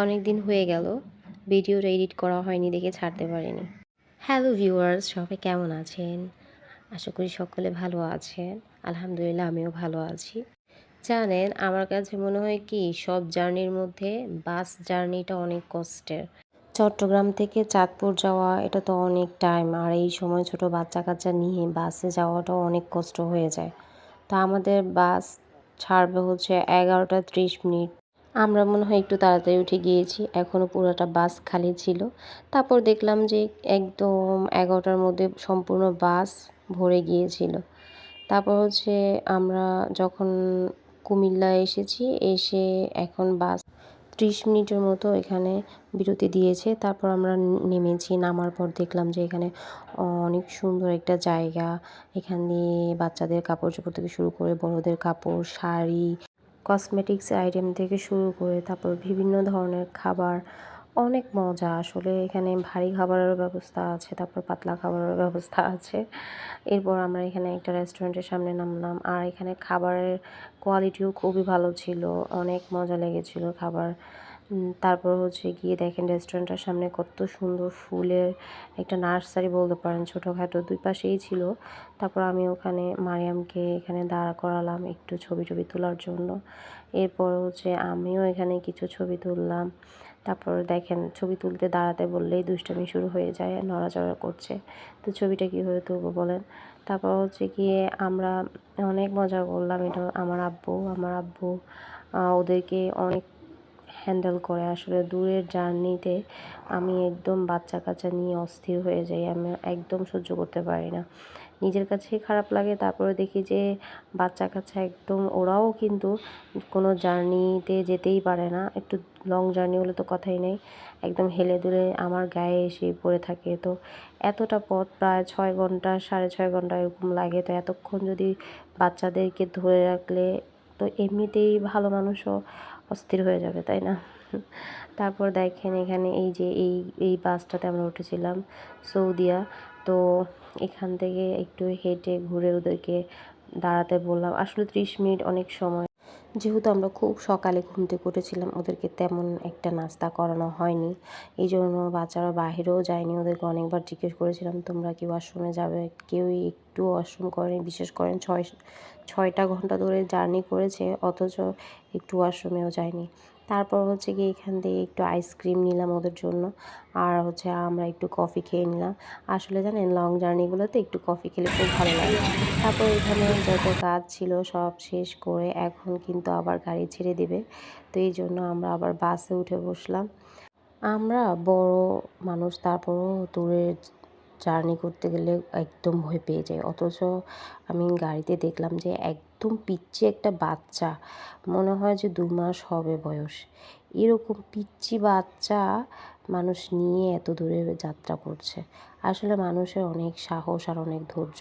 অনেক দিন হয়ে গেল ভিডিওটা এডিট করা হয়নি দেখে ছাড়তে পারিনি। হ্যালো ভিউয়ার্স, সবাই কেমন আছেন? আশা করি সকলে ভালো আছেন। আলহামদুলিল্লাহ আমিও ভালো আছি। জানেন, আমার কাছে মনে হয় কি সব জার্নির মধ্যে বাস জার্নিটা অনেক কষ্টের। চট্টগ্রাম থেকে চাঁদপুর যাওয়া এটা তো অনেক টাইম, আর এই সময় ছোট বাচ্চা কাচ্চা নিয়ে বাসে যাওয়াটাও অনেক কষ্ট হয়ে যায়। তো আমাদের বাস ছাড়বে হচ্ছে 11টা 30 মিনিট। আমরা মনে হয় একটু তাড়াতাড়ি উঠে গিয়েছি, এখনও পুরোটা বাস খালি ছিল। তারপর দেখলাম যে একদম 11টার মধ্যে সম্পূর্ণ বাস ভরে গিয়েছিল। তারপর হচ্ছে আমরা যখন কুমিল্লায় এসেছি, এসে এখন বাস 30 মিনিটের মতো এখানে বিরতি দিয়েছে। তারপর আমরা নেমেছি। নামার পর দেখলাম যে এখানে অনেক সুন্দর একটা জায়গা। এখানে বাচ্চাদের কাপড়-চোপড় থেকে শুরু করে বড়দের কাপড়, শাড়ি, কসমেটিক্স আইটেম থেকে শুরু করে তারপর বিভিন্ন ধরনের খাবার, অনেক মজা। আসলে এখানে ভারী খাবারেরও ব্যবস্থা আছে, তারপর পাতলা খাবারেরও ব্যবস্থা আছে। এরপর আমরা এখানে একটা রেস্টুরেন্টের সামনে নামলাম, আর এখানে খাবারের কোয়ালিটিও খুবই ভালো ছিল, অনেক মজা লেগেছিল খাবার। তারপর হচ্ছে গিয়ে দেখেন রেস্টুরেন্টের সামনে কত সুন্দর ফুলের একটা নার্সারি বলতে পারেন, ছোটোখাটো দুই পাশেই ছিল। তারপর আমি ওখানে মারিয়ামকে এখানে দাঁড়া করালাম একটু ছবি টবি তোলার জন্য। এরপর হচ্ছে আমিও এখানে কিছু ছবি তুললাম। তারপর দেখেন ছবি তুলতে দাঁড়াতে বললেই দুষ্টামি শুরু হয়ে যায়, নড়াচড়া করছে। তো ছবিটা কীভাবে তুলবো বলেন। তারপর হচ্ছে গিয়ে আমরা অনেক মজা করলাম। এটা আমার আব্বু ওদেরকে অনেক হ্যান্ডেল করে। আসলে দূরের জার্নিতে আমি একদম বাচ্চা কাচ্চা নিয়ে অস্থির হয়ে যাই, আমি একদম সহ্য করতে পারি না, নিজের কাছেই খারাপ লাগে। তারপরে দেখি যে বাচ্চা কাচ্চা একদম ওরাও কিন্তু কোনো জার্নিতে যেতেই পারে না, একটু লং জার্নি হলে তো কথাই নেই, একদম হেলে দুলে আমার গায়ে এসে পড়ে থাকে। তো এতটা পথ প্রায় 6 ঘন্টা 6.5 ঘন্টা এরকম লাগে। তো এতক্ষণ যদি বাচ্চাদেরকে ধরে রাখলে তো এমনিতেই ভালো মানুষও অস্থির হয়ে যাবে, তাই না? তারপর দেখেন এখানে এই যে এই বাসটাতে আমরা উঠেছিলাম সৌদিয়া। তো এখান থেকে একটু হেঁটে ঘুরে ওদেরকে দাঁড়াতে বললাম। আসলে 30 মিনিট অনেক সময়, যেহেতু আমরা খুব সকালে ঘুম থেকে উঠেছিলাম, ওদেরকে তেমন একটা নাস্তা করানো হয়নি। এই জন্য বাচ্চারা বাহিরেও যায়নি। ওদেরকে অনেকবার জিজ্ঞেস করেছিলাম তোমরা কি ওয়াশরুমে যাবে, কেউই একটু ওয়াশরুম করেনি। বিশেষ করেন 6টা ঘন্টা ধরে জার্নি করেছে, অথচ একটু ওয়াশরুমেও যায়নি। তারপর হচ্ছে গিয়ে এখান থেকে একটু আইসক্রিম নিলাম ওদের জন্য, আর হচ্ছে আমরা একটু কফি খেয়ে নিলাম। আসলে জানেন লং জার্নিগুলোতে একটু কফি খেলে খুব ভালো লাগে। তারপর এখানে যত কাজ ছিল সব শেষ করে এখন কিন্তু আবার গাড়ি ছেড়ে দিবে। তো এই জন্য আমরা আবার বাসে উঠে বসলাম। আমরা বড় মানুষ, তারপরও দূরের জার্নি করতে গেলে একদম ভয় পেয়ে যাই। অথচ আমি গাড়িতে দেখলাম যে একদম পিচ্চি একটা বাচ্চা, মনে হয় যে 2 মাস হবে বয়স, এরকম পিচ্চি বাচ্চা মানুষ নিয়ে এত দূরে যাত্রা করছে। আসলে মানুষের অনেক সাহস আর অনেক ধৈর্য,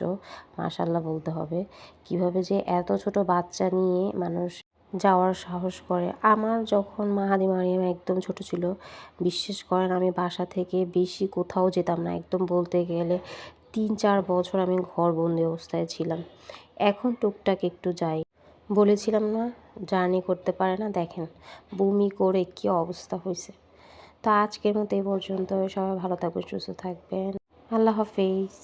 মাশাআল্লাহ বলতে হবে। কিভাবে যে এত ছোট বাচ্চা নিয়ে মানুষ যাওয়ার সাহস করে। আমার যখন মাহাদি মারিয়াম একদম ছোট ছিল, বিশ্বাস করেন আমি বাসা থেকে বেশি কোথাও যেতাম না। একদম বলতে গেলে 3-4 বছর আমি ঘরবন্দি অবস্থায় ছিলাম। এখন টুকটাক একটু যাই। বলেছিলাম না জার্নি করতে পারে না, দেখেন বমি করে কী অবস্থা হয়েছে। তো আজকের মতো এই পর্যন্ত। সবাই ভালো থাকবেন, সুস্থ থাকবেন। আল্লাহ হাফেজ।